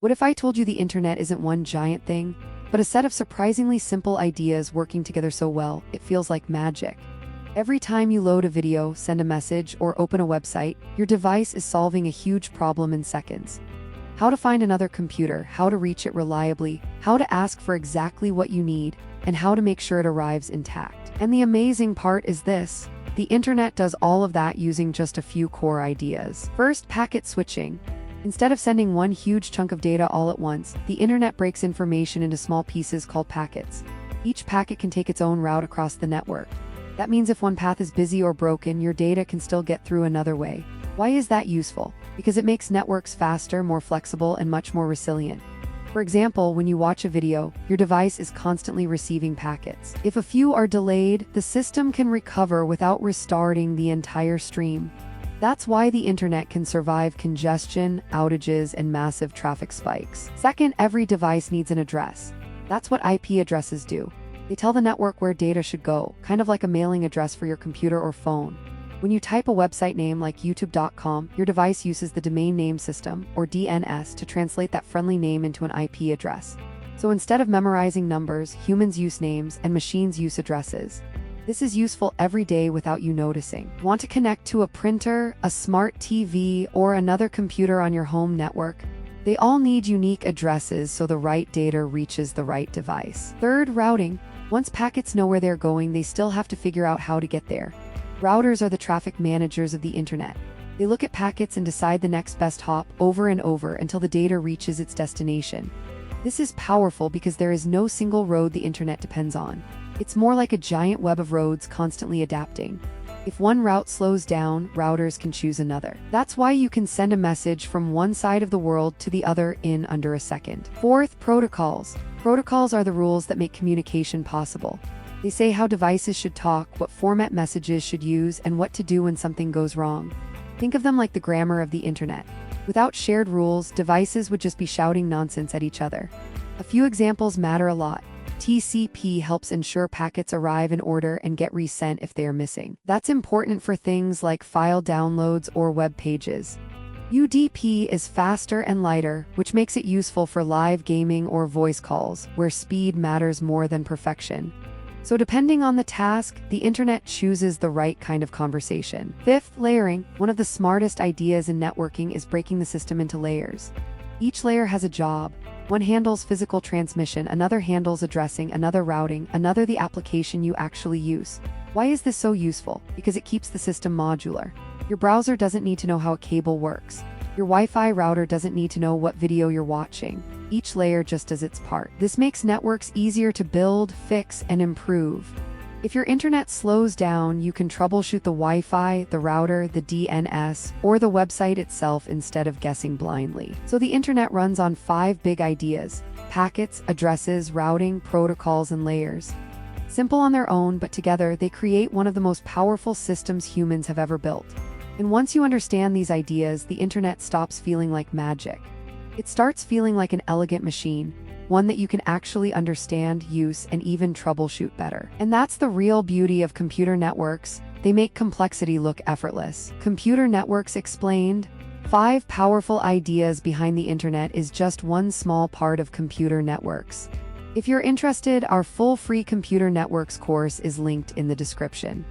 What if I told you the internet isn't one giant thing, but a set of surprisingly simple ideas working together so well, it feels like magic? Every time you load a video, send a message, or open a website, your device is solving a huge problem in seconds. How to find another computer, how to reach it reliably, how to ask for exactly what you need, and how to make sure it arrives intact. And the amazing part is this: the internet does all of that using just a few core ideas. First, packet switching. Instead of sending one huge chunk of data all at once, the internet breaks information into small pieces called packets. Each packet can take its own route across the network. That means if one path is busy or broken, your data can still get through another way. Why is that useful? Because it makes networks faster, more flexible, and much more resilient. For example, when you watch a video, your device is constantly receiving packets. If a few are delayed, the system can recover without restarting the entire stream. That's why the internet can survive congestion, outages, and massive traffic spikes. Second, every device needs an address. That's what IP addresses do. They tell the network where data should go, kind of like a mailing address for your computer or phone. When you type a website name like youtube.com, your device uses the domain name system, or DNS, to translate that friendly name into an IP address. So instead of memorizing numbers, humans use names and machines use addresses. This is useful every day without you noticing. Want to connect to a printer, a smart TV, or another computer on your home network? They all need unique addresses so the right data reaches the right device. Third, routing. Once packets know where they're going, they still have to figure out how to get there. Routers are the traffic managers of the internet. They look at packets and decide the next best hop over and over until the data reaches its destination. This is powerful because there is no single road the internet depends on. It's more like a giant web of roads constantly adapting. If one route slows down, routers can choose another. That's why you can send a message from one side of the world to the other in under a second. Fourth, protocols. Protocols are the rules that make communication possible. They say how devices should talk, what format messages should use, and what to do when something goes wrong. Think of them like the grammar of the internet. Without shared rules, devices would just be shouting nonsense at each other. A few examples matter a lot. TCP helps ensure packets arrive in order and get resent if they are missing. That's important for things like file downloads or web pages. UDP is faster and lighter, which makes it useful for live gaming or voice calls, where speed matters more than perfection. So depending on the task, the internet chooses the right kind of conversation. Fifth, layering. One of the smartest ideas in networking is breaking the system into layers. Each layer has a job. One handles physical transmission, another handles addressing, another routing, another the application you actually use. Why is this so useful? Because it keeps the system modular. Your browser doesn't need to know how a cable works. Your Wi-Fi router doesn't need to know what video you're watching. Each layer just does its part. This makes networks easier to build, fix, and improve. If your internet slows down, you can troubleshoot the Wi-Fi, the router, the DNS, or the website itself instead of guessing blindly. So the internet runs on 5 big ideas: packets, addresses, routing, protocols, and layers. Simple on their own, but together they create one of the most powerful systems humans have ever built. And once you understand these ideas, the internet stops feeling like magic. It starts feeling like an elegant machine, one that you can actually understand, use, and even troubleshoot better. And that's the real beauty of computer networks. They make complexity look effortless. Computer Networks Explained. 5 powerful ideas behind the internet is just one small part of computer networks. If you're interested, our full free computer networks course is linked in the description.